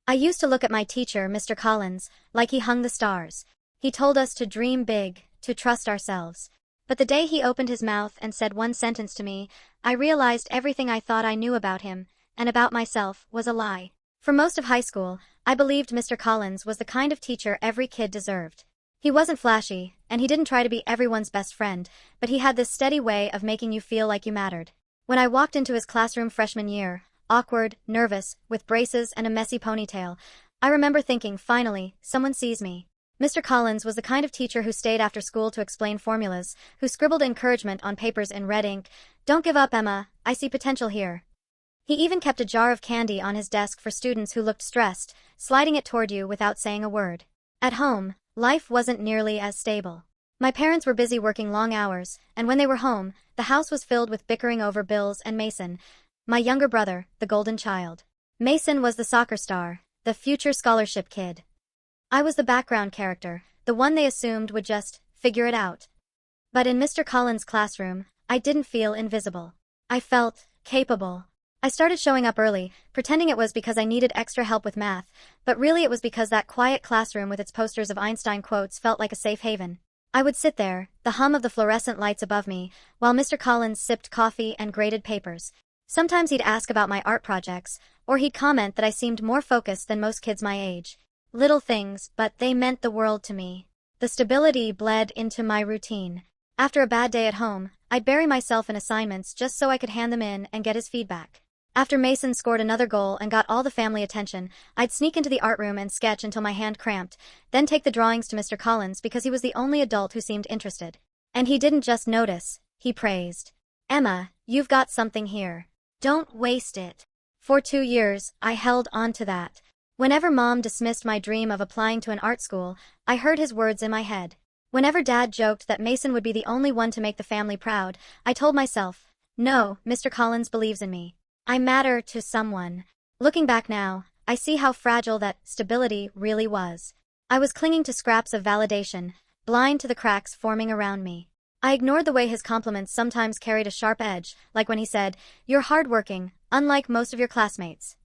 I used to look at my teacher, Mr. Collins, like he hung the stars. He told us to dream big, to trust ourselves. But the day he opened his mouth and said one sentence to me, I realized everything I thought I knew about him, and about myself, was a lie. For most of high school, I believed Mr. Collins was the kind of teacher every kid deserved. He wasn't flashy, and he didn't try to be everyone's best friend, but he had this steady way of making you feel like you mattered. When I walked into his classroom freshman year, awkward, nervous, with braces and a messy ponytail, I remember thinking, finally, someone sees me. Mr. Collins was the kind of teacher who stayed after school to explain formulas, who scribbled encouragement on papers in red ink. Don't give up, Emma, I see potential here. He even kept a jar of candy on his desk for students who looked stressed, sliding it toward you without saying a word. At home, life wasn't nearly as stable. My parents were busy working long hours, and when they were home, the house was filled with bickering over bills and Mason, my younger brother, the golden child. Mason was the soccer star, the future scholarship kid. I was the background character, the one they assumed would just figure it out. But in Mr. Collins' classroom, I didn't feel invisible. I felt capable. I started showing up early, pretending it was because I needed extra help with math, but really it was because that quiet classroom with its posters of Einstein quotes felt like a safe haven. I would sit there, the hum of the fluorescent lights above me, while Mr. Collins sipped coffee and graded papers. Sometimes he'd ask about my art projects, or he'd comment that I seemed more focused than most kids my age. Little things, but they meant the world to me. The stability bled into my routine. After a bad day at home, I'd bury myself in assignments just so I could hand them in and get his feedback. After Mason scored another goal and got all the family attention, I'd sneak into the art room and sketch until my hand cramped, then take the drawings to Mr. Collins because he was the only adult who seemed interested. And he didn't just notice, he praised. Emma, you've got something here. Don't waste it. For 2 years, I held on to that. Whenever Mom dismissed my dream of applying to an art school, I heard his words in my head. Whenever Dad joked that Mason would be the only one to make the family proud, I told myself, no, Mr. Collins believes in me. I matter to someone. Looking back now, I see how fragile that stability really was. I was clinging to scraps of validation, blind to the cracks forming around me. I ignored the way his compliments sometimes carried a sharp edge, like when he said, "You're hardworking, unlike most of your classmates."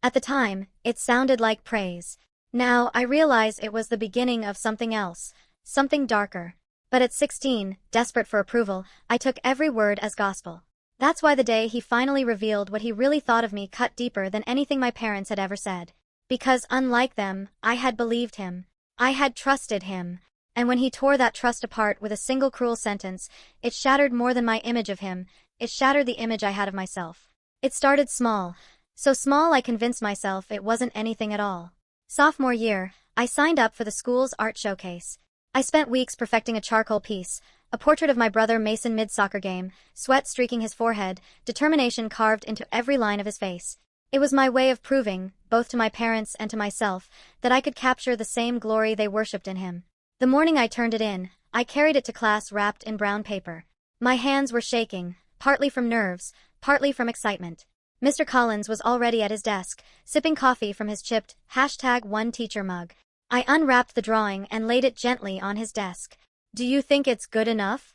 At the time, it sounded like praise. Now, I realize it was the beginning of something else, something darker. But at 16, desperate for approval, I took every word as gospel. That's why the day he finally revealed what he really thought of me cut deeper than anything my parents had ever said. Because unlike them, I had believed him. I had trusted him. And when he tore that trust apart with a single cruel sentence, it shattered more than my image of him, it shattered the image I had of myself. It started small. So small I convinced myself it wasn't anything at all. Sophomore year, I signed up for the school's art showcase. I spent weeks perfecting a charcoal piece, a portrait of my brother Mason mid-soccer game, sweat streaking his forehead, determination carved into every line of his face. It was my way of proving, both to my parents and to myself, that I could capture the same glory they worshipped in him. The morning I turned it in, I carried it to class wrapped in brown paper. My hands were shaking, partly from nerves, partly from excitement. Mr. Collins was already at his desk, sipping coffee from his chipped #1teacher mug. I unwrapped the drawing and laid it gently on his desk. "Do you think it's good enough?"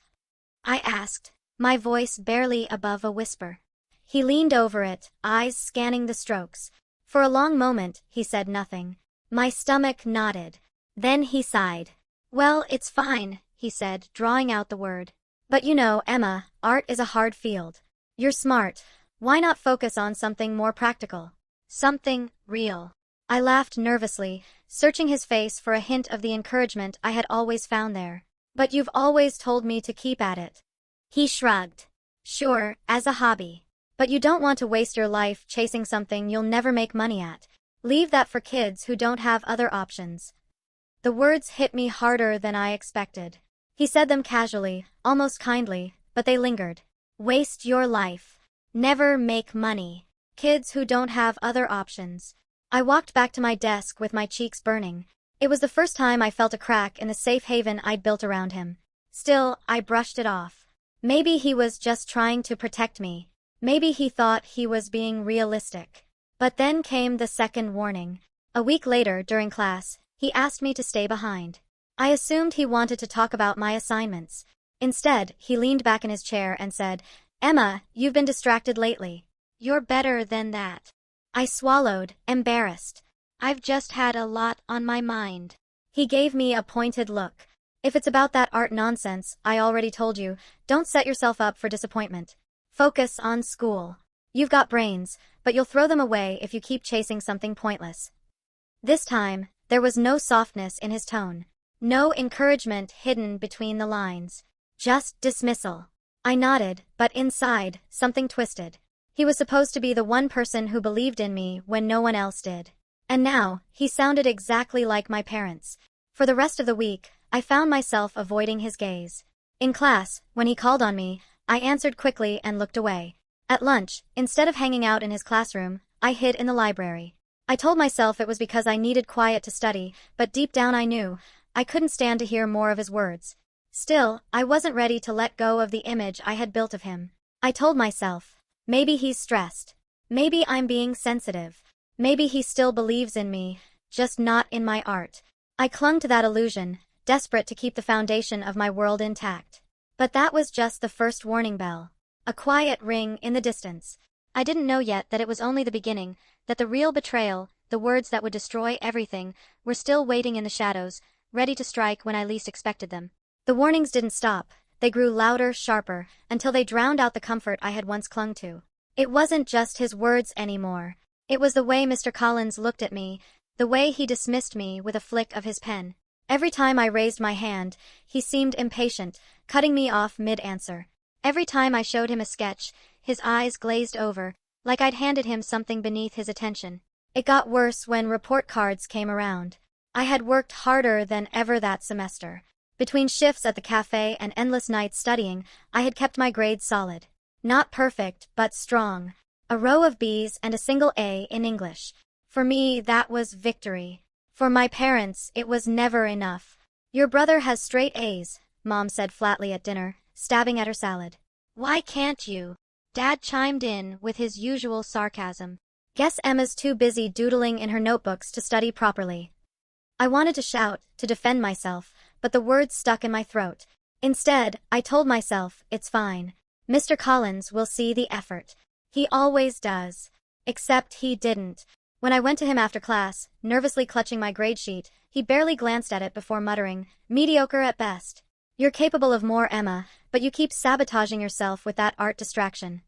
I asked, my voice barely above a whisper. He leaned over it, eyes scanning the strokes. For a long moment, he said nothing. My stomach nodded. Then he sighed. "Well, it's fine," he said, drawing out the word. "But you know, Emma, art is a hard field. You're smart. Why not focus on something more practical? Something real?" I laughed nervously, searching his face for a hint of the encouragement I had always found there. "But you've always told me to keep at it." He shrugged. "Sure, as a hobby. But you don't want to waste your life chasing something you'll never make money at. Leave that for kids who don't have other options." The words hit me harder than I expected. He said them casually, almost kindly, but they lingered. Waste your life. Never make money. Kids who don't have other options. I walked back to my desk with my cheeks burning. It was the first time I felt a crack in the safe haven I'd built around him. Still, I brushed it off. Maybe he was just trying to protect me. Maybe he thought he was being realistic. But then came the second warning. A week later, during class, he asked me to stay behind. I assumed he wanted to talk about my assignments. Instead, he leaned back in his chair and said, "Emma, you've been distracted lately. You're better than that." I swallowed, embarrassed. I've just had a lot on my mind. He gave me a pointed look. If it's about that art nonsense, I already told you, don't set yourself up for disappointment. Focus on school. You've got brains, but you'll throw them away if you keep chasing something pointless. This time, there was no softness in his tone. No encouragement hidden between the lines. Just dismissal. I nodded, but inside, something twisted. He was supposed to be the one person who believed in me when no one else did. And now, he sounded exactly like my parents. For the rest of the week, I found myself avoiding his gaze. In class, when he called on me, I answered quickly and looked away. At lunch, instead of hanging out in his classroom, I hid in the library. I told myself it was because I needed quiet to study, but deep down I knew I couldn't stand to hear more of his words. Still, I wasn't ready to let go of the image I had built of him. I told myself, maybe he's stressed. Maybe I'm being sensitive. Maybe he still believes in me, just not in my art. I clung to that illusion, desperate to keep the foundation of my world intact. But that was just the first warning bell. A quiet ring in the distance. I didn't know yet that it was only the beginning, that the real betrayal, the words that would destroy everything, were still waiting in the shadows, ready to strike when I least expected them. The warnings didn't stop. They grew louder, sharper, until they drowned out the comfort I had once clung to. It wasn't just his words anymore. It was the way Mr. Collins looked at me, the way he dismissed me with a flick of his pen. Every time I raised my hand, he seemed impatient, cutting me off mid-answer. Every time I showed him a sketch, his eyes glazed over, like I'd handed him something beneath his attention. It got worse when report cards came around. I had worked harder than ever that semester. Between shifts at the cafe and endless nights studying, I had kept my grades solid. Not perfect, but strong. A row of B's and a single A in English. For me, that was victory. For my parents, it was never enough. "Your brother has straight A's," Mom said flatly at dinner, stabbing at her salad. "Why can't you?" Dad chimed in with his usual sarcasm. "Guess Emma's too busy doodling in her notebooks to study properly." I wanted to shout, to defend myself, but the words stuck in my throat. Instead, I told myself, it's fine. Mr. Collins will see the effort. He always does. Except he didn't. When I went to him after class, nervously clutching my grade sheet, he barely glanced at it before muttering, "Mediocre at best. You're capable of more, Emma, but you keep sabotaging yourself with that art distraction."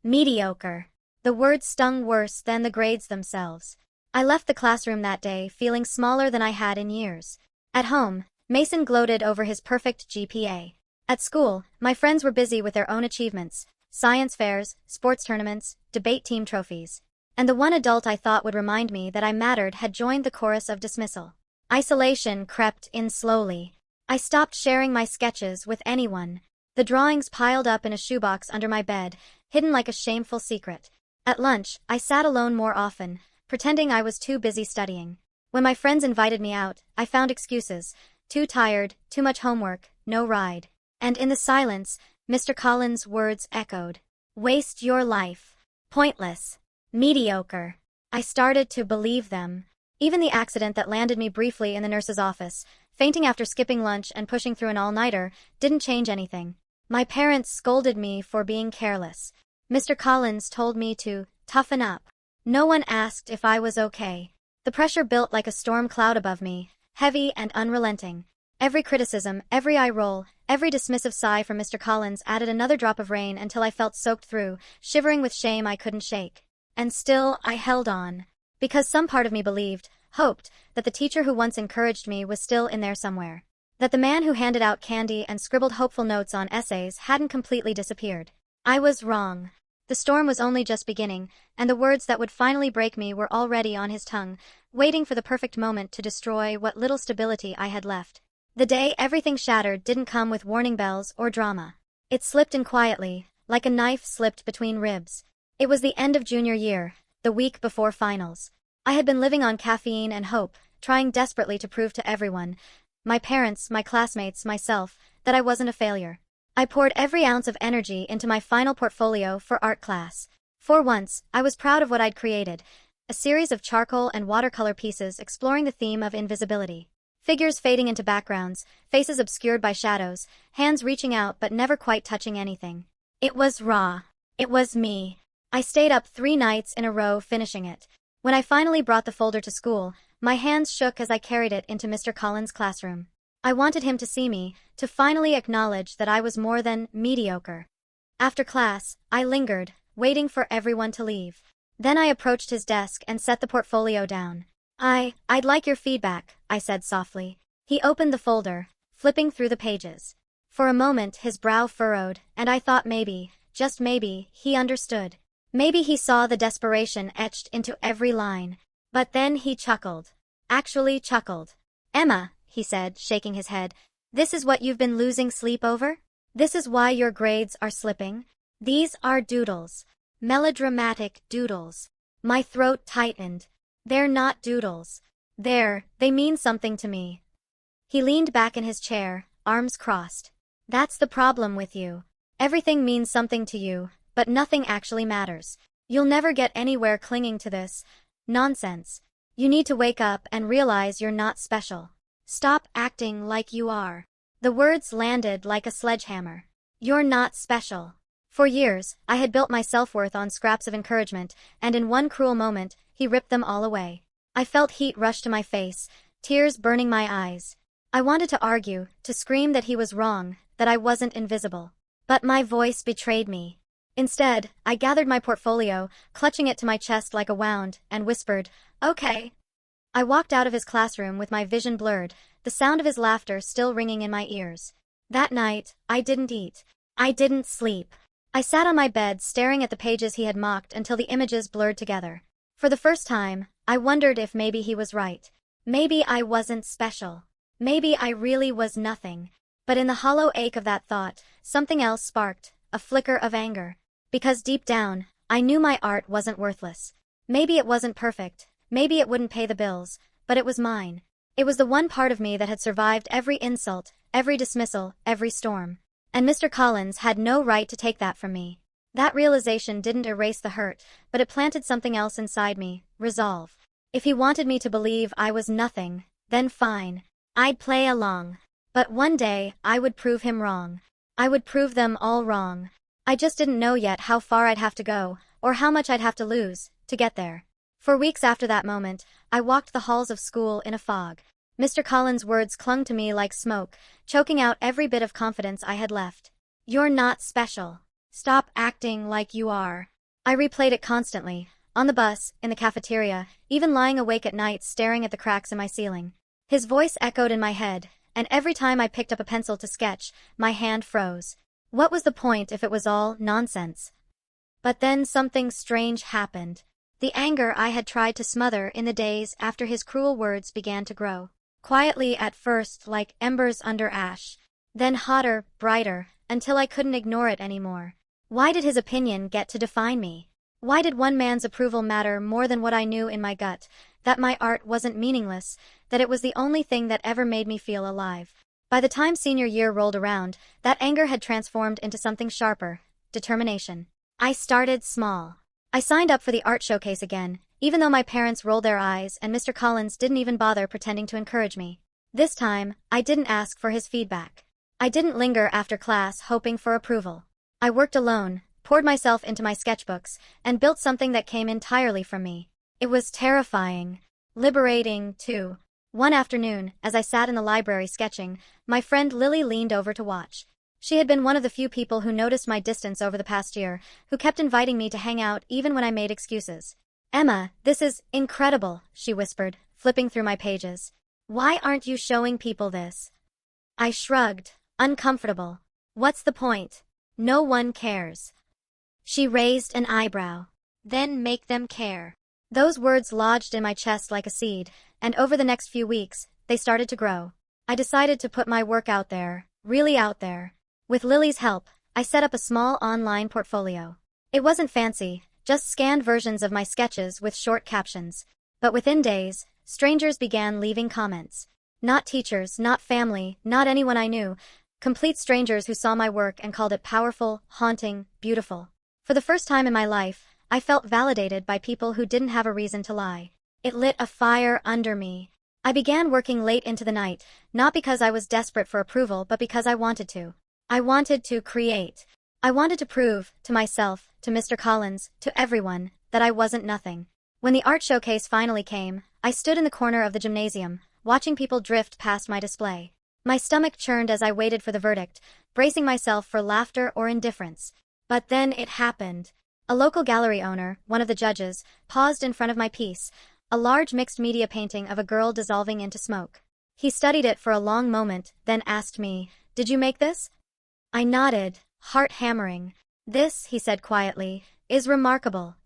Mediocre. The words stung worse than the grades themselves. I left the classroom that day feeling smaller than I had in years. At home, Mason gloated over his perfect GPA. At school, my friends were busy with their own achievements, science fairs, sports tournaments, debate team trophies. And the one adult I thought would remind me that I mattered had joined the chorus of dismissal. Isolation crept in slowly. I stopped sharing my sketches with anyone. The drawings piled up in a shoebox under my bed, hidden like a shameful secret. At lunch, I sat alone more often, pretending I was too busy studying. When my friends invited me out, I found excuses. Too tired, too much homework, no ride. And in the silence, Mr. Collins' words echoed. "Waste your life. Pointless. Mediocre." I started to believe them. Even the accident that landed me briefly in the nurse's office, fainting after skipping lunch and pushing through an all-nighter, didn't change anything. My parents scolded me for being careless. Mr. Collins told me to toughen up. No one asked if I was okay. The pressure built like a storm cloud above me, heavy and unrelenting. Every criticism, every eye roll, every dismissive sigh from Mr. Collins added another drop of rain until I felt soaked through, shivering with shame I couldn't shake. And still, I held on. Because some part of me believed, hoped, that the teacher who once encouraged me was still in there somewhere. That the man who handed out candy and scribbled hopeful notes on essays hadn't completely disappeared. I was wrong. The storm was only just beginning, and the words that would finally break me were already on his tongue, waiting for the perfect moment to destroy what little stability I had left. The day everything shattered didn't come with warning bells or drama. It slipped in quietly, like a knife slipped between ribs. It was the end of junior year, the week before finals. I had been living on caffeine and hope, trying desperately to prove to everyone, my parents, my classmates, myself, that I wasn't a failure. I poured every ounce of energy into my final portfolio for art class. For once, I was proud of what I'd created, a series of charcoal and watercolor pieces exploring the theme of invisibility. Figures fading into backgrounds, faces obscured by shadows, hands reaching out but never quite touching anything. It was raw. It was me. I stayed up 3 nights in a row finishing it. When I finally brought the folder to school, my hands shook as I carried it into Mr. Collins' classroom. I wanted him to see me, to finally acknowledge that I was more than mediocre. After class, I lingered, waiting for everyone to leave. Then I approached his desk and set the portfolio down. I'd like your feedback, I said softly. He opened the folder, flipping through the pages. For a moment his brow furrowed, and I thought maybe, just maybe, he understood. Maybe he saw the desperation etched into every line. But then he chuckled. Actually chuckled. "Emma," he said, shaking his head, "this is what you've been losing sleep over? This is why your grades are slipping? These are doodles. Melodramatic doodles." My throat tightened. "They're not doodles. They mean something to me." He leaned back in his chair, arms crossed. "That's the problem with you. Everything means something to you, but nothing actually matters. You'll never get anywhere clinging to this nonsense. You need to wake up and realize you're not special. Stop acting like you are." The words landed like a sledgehammer. You're not special. For years, I had built my self-worth on scraps of encouragement, and in one cruel moment, he ripped them all away. I felt heat rush to my face, tears burning my eyes. I wanted to argue, to scream that he was wrong, that I wasn't invisible. But my voice betrayed me. Instead, I gathered my portfolio, clutching it to my chest like a wound, and whispered, "Okay." I walked out of his classroom with my vision blurred, the sound of his laughter still ringing in my ears. That night, I didn't eat. I didn't sleep. I sat on my bed staring at the pages he had mocked until the images blurred together. For the first time, I wondered if maybe he was right. Maybe I wasn't special. Maybe I really was nothing. But in the hollow ache of that thought, something else sparked, a flicker of anger. Because deep down, I knew my art wasn't worthless. Maybe it wasn't perfect, maybe it wouldn't pay the bills, but it was mine. It was the one part of me that had survived every insult, every dismissal, every storm. And Mr. Collins had no right to take that from me. That realization didn't erase the hurt, but it planted something else inside me, resolve. If he wanted me to believe I was nothing, then fine. I'd play along. But one day, I would prove him wrong. I would prove them all wrong. I just didn't know yet how far I'd have to go, or how much I'd have to lose, to get there. For weeks after that moment, I walked the halls of school in a fog. Mr. Collins' words clung to me like smoke, choking out every bit of confidence I had left. "You're not special. Stop acting like you are." I replayed it constantly, on the bus, in the cafeteria, even lying awake at night staring at the cracks in my ceiling. His voice echoed in my head, and every time I picked up a pencil to sketch, my hand froze. What was the point if it was all nonsense? But then something strange happened. The anger I had tried to smother in the days after his cruel words began to grow. Quietly at first, like embers under ash. Then hotter, brighter, until I couldn't ignore it anymore. Why did his opinion get to define me? Why did one man's approval matter more than what I knew in my gut, that my art wasn't meaningless, that it was the only thing that ever made me feel alive? By the time senior year rolled around, that anger had transformed into something sharper, determination. I started small. I signed up for the art showcase again, even though my parents rolled their eyes and Mr. Collins didn't even bother pretending to encourage me. This time, I didn't ask for his feedback. I didn't linger after class hoping for approval. I worked alone, poured myself into my sketchbooks, and built something that came entirely from me. It was terrifying. Liberating, too. One afternoon, as I sat in the library sketching, my friend Lily leaned over to watch. She had been one of the few people who noticed my distance over the past year, who kept inviting me to hang out even when I made excuses. "Emma, this is incredible," she whispered, flipping through my pages. "Why aren't you showing people this?" I shrugged, uncomfortable. "What's the point? No one cares." She raised an eyebrow. "Then make them care." Those words lodged in my chest like a seed, and over the next few weeks, they started to grow. I decided to put my work out there, really out there. With Lily's help, I set up a small online portfolio. It wasn't fancy, just scanned versions of my sketches with short captions. But within days, strangers began leaving comments. Not teachers, not family, not anyone I knew. Complete strangers who saw my work and called it powerful, haunting, beautiful. For the first time in my life, I felt validated by people who didn't have a reason to lie. It lit a fire under me. I began working late into the night, not because I was desperate for approval but because I wanted to. I wanted to create. I wanted to prove, to myself, to Mr. Collins, to everyone, that I wasn't nothing. When the art showcase finally came, I stood in the corner of the gymnasium, watching people drift past my display. My stomach churned as I waited for the verdict, bracing myself for laughter or indifference. But then it happened. A local gallery owner, one of the judges, paused in front of my piece, a large mixed media painting of a girl dissolving into smoke. He studied it for a long moment, then asked me, "Did you make this?" I nodded, heart hammering. "This," he said quietly, "is remarkable."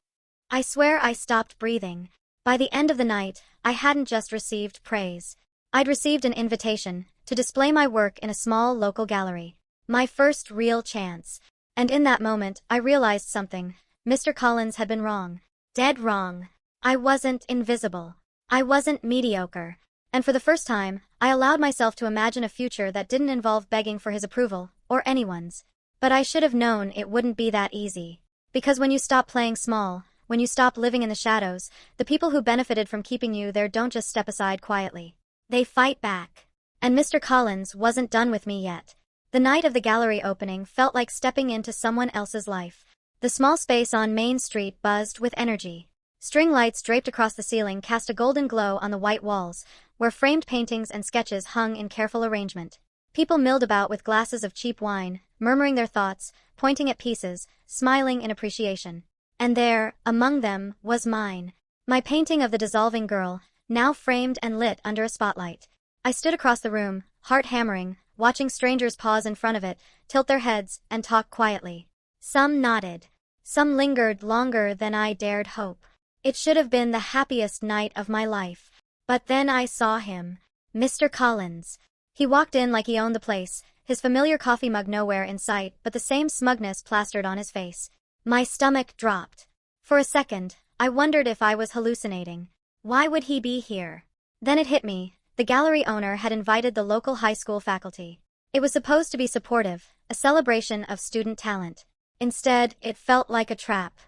I swear I stopped breathing. By the end of the night, I hadn't just received praise. I'd received an invitation to display my work in a small local gallery. My first real chance. And in that moment, I realized something. Mr. Collins had been wrong. Dead wrong. I wasn't invisible. I wasn't mediocre. And for the first time, I allowed myself to imagine a future that didn't involve begging for his approval, or anyone's. But I should have known it wouldn't be that easy. Because when you stop playing small, when you stop living in the shadows, the people who benefited from keeping you there don't just step aside quietly. They fight back. And Mr. Collins wasn't done with me yet. The night of the gallery opening felt like stepping into someone else's life. The small space on Main Street buzzed with energy. String lights draped across the ceiling cast a golden glow on the white walls, where framed paintings and sketches hung in careful arrangement. People milled about with glasses of cheap wine, murmuring their thoughts, pointing at pieces, smiling in appreciation. And there, among them, was mine. My painting of the dissolving girl, now framed and lit under a spotlight. I stood across the room, heart hammering, watching strangers pause in front of it, tilt their heads, and talk quietly. Some nodded. Some lingered longer than I dared hope. It should have been the happiest night of my life. But then I saw him. Mr. Collins. He walked in like he owned the place, his familiar coffee mug nowhere in sight but the same smugness plastered on his face. My stomach dropped. For a second, I wondered if I was hallucinating. Why would he be here? Then it hit me. The gallery owner had invited the local high school faculty. It was supposed to be supportive, a celebration of student talent. Instead, it felt like a trap.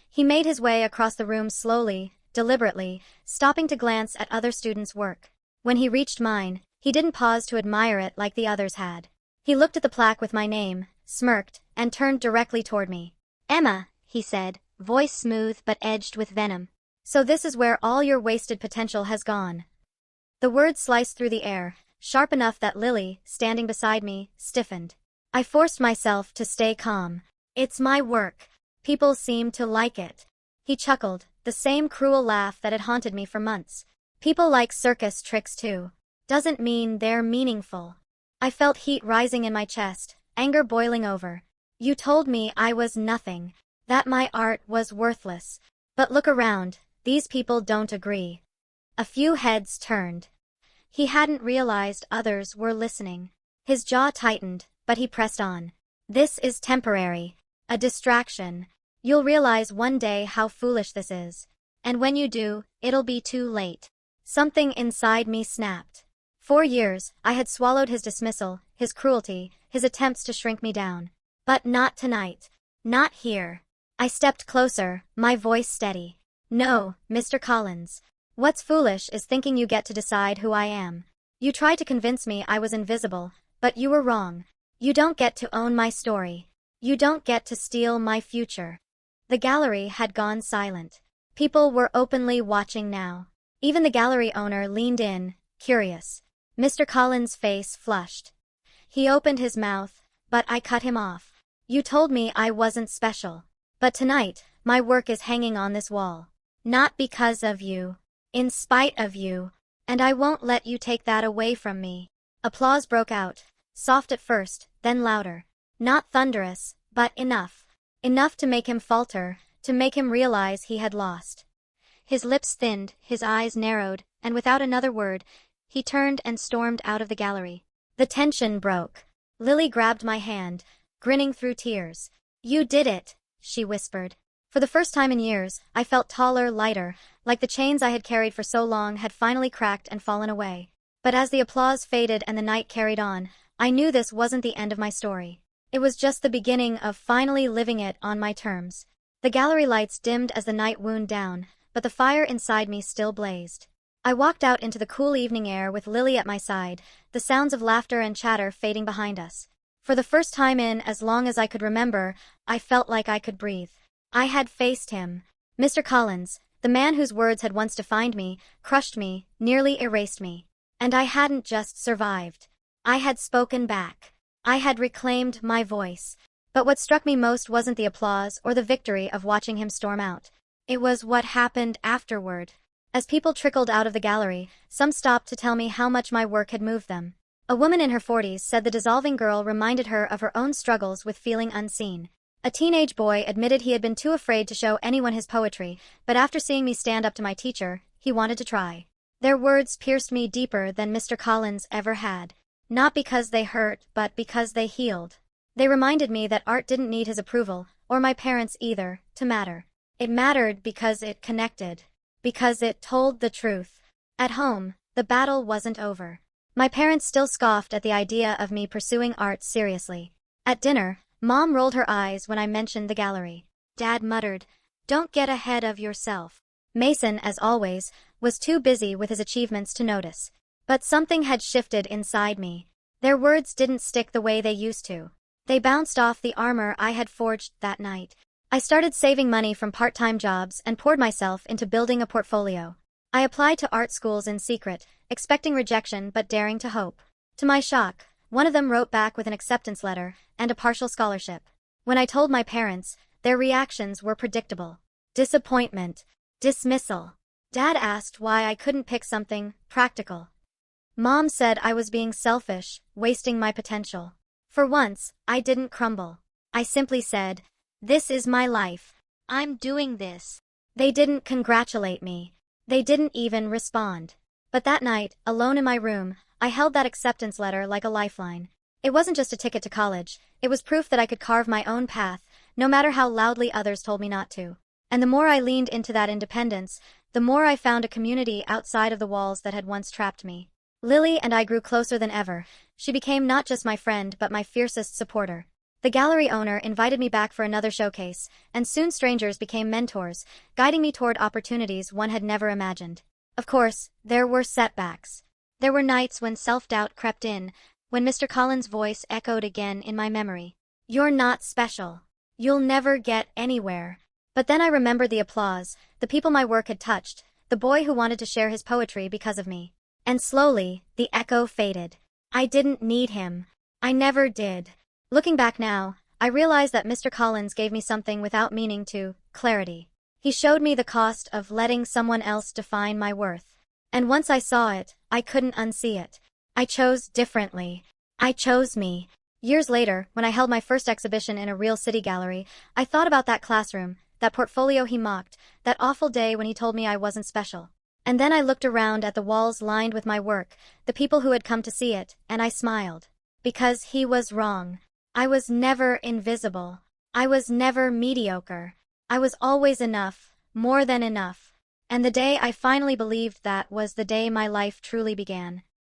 He made his way across the room slowly, deliberately, stopping to glance at other students' work. When he reached mine, he didn't pause to admire it like the others had. He looked at the plaque with my name, smirked, and turned directly toward me. "Emma," he said, voice smooth but edged with venom. "So this is where all your wasted potential has gone." The words sliced through the air, sharp enough that Lily, standing beside me, stiffened. I forced myself to stay calm. "It's my work. People seem to like it." He chuckled, the same cruel laugh that had haunted me for months. "People like circus tricks too. Doesn't mean they're meaningful." I felt heat rising in my chest, anger boiling over. "You told me I was nothing, that my art was worthless. But look around, these people don't agree." A few heads turned. He hadn't realized others were listening. His jaw tightened, but he pressed on. "This is temporary. A distraction. You'll realize one day how foolish this is. And when you do, it'll be too late." Something inside me snapped. For years, I had swallowed his dismissal, his cruelty, his attempts to shrink me down. But not tonight. Not here. I stepped closer, my voice steady. "No, Mr. Collins. What's foolish is thinking you get to decide who I am. You tried to convince me I was invisible, but you were wrong. You don't get to own my story. You don't get to steal my future." The gallery had gone silent. People were openly watching now. Even the gallery owner leaned in, curious. Mr. Collins' face flushed. He opened his mouth, but I cut him off. "You told me I wasn't special. But tonight, my work is hanging on this wall. Not because of you. In spite of you. And I won't let you take that away from me." Applause broke out, soft at first, then louder. Not thunderous, but enough. Enough to make him falter, to make him realize he had lost. His lips thinned, his eyes narrowed, and without another word, he turned and stormed out of the gallery. The tension broke. Lily grabbed my hand, grinning through tears. "You did it," she whispered. For the first time in years, I felt taller, lighter, like the chains I had carried for so long had finally cracked and fallen away. But as the applause faded and the night carried on, I knew this wasn't the end of my story. It was just the beginning of finally living it on my terms. The gallery lights dimmed as the night wound down, but the fire inside me still blazed. I walked out into the cool evening air with Lily at my side, the sounds of laughter and chatter fading behind us. For the first time in as long as I could remember, I felt like I could breathe. I had faced him. Mr. Collins, The man whose words had once defined me, crushed me, nearly erased me. And I hadn't just survived. I had spoken back. I had reclaimed my voice. But what struck me most wasn't the applause or the victory of watching him storm out. It was what happened afterward. As people trickled out of the gallery, some stopped to tell me how much my work had moved them. A woman in her 40s said the dissolving girl reminded her of her own struggles with feeling unseen. A teenage boy admitted he had been too afraid to show anyone his poetry, but after seeing me stand up to my teacher, he wanted to try. Their words pierced me deeper than Mr. Collins ever had. Not because they hurt, but because they healed. They reminded me that art didn't need his approval, or my parents either, to matter. It mattered because it connected. Because it told the truth. At home, the battle wasn't over. My parents still scoffed at the idea of me pursuing art seriously. At dinner, Mom rolled her eyes when I mentioned the gallery. Dad muttered, "Don't get ahead of yourself." Mason, as always, was too busy with his achievements to notice. But something had shifted inside me. Their words didn't stick the way they used to. They bounced off the armor I had forged that night. I started saving money from part-time jobs and poured myself into building a portfolio. I applied to art schools in secret, expecting rejection but daring to hope. To my shock, one of them wrote back with an acceptance letter and a partial scholarship. When I told my parents, their reactions were predictable. Disappointment. Dismissal. Dad asked why I couldn't pick something practical. Mom said I was being selfish, wasting my potential. For once, I didn't crumble. I simply said, "This is my life. I'm doing this." They didn't congratulate me. They didn't even respond. But that night, alone in my room, I held that acceptance letter like a lifeline. It wasn't just a ticket to college, it was proof that I could carve my own path, no matter how loudly others told me not to. And the more I leaned into that independence, the more I found a community outside of the walls that had once trapped me. Lily and I grew closer than ever. She became not just my friend but my fiercest supporter. The gallery owner invited me back for another showcase, and soon strangers became mentors, guiding me toward opportunities one had never imagined. Of course, there were setbacks. There were nights when self-doubt crept in, when Mr. Collins' voice echoed again in my memory. "You're not special. You'll never get anywhere." But then I remembered the applause, the people my work had touched, the boy who wanted to share his poetry because of me. And slowly, the echo faded. I didn't need him. I never did. Looking back now, I realize that Mr. Collins gave me something without meaning to: clarity. He showed me the cost of letting someone else define my worth. And once I saw it, I couldn't unsee it. I chose differently. I chose me. Years later, when I held my first exhibition in a real city gallery, I thought about that classroom, that portfolio he mocked, that awful day when he told me I wasn't special. And then I looked around at the walls lined with my work, the people who had come to see it, and I smiled. Because he was wrong. I was never invisible. I was never mediocre. I was always enough, more than enough. And the day I finally believed that was the day my life truly began.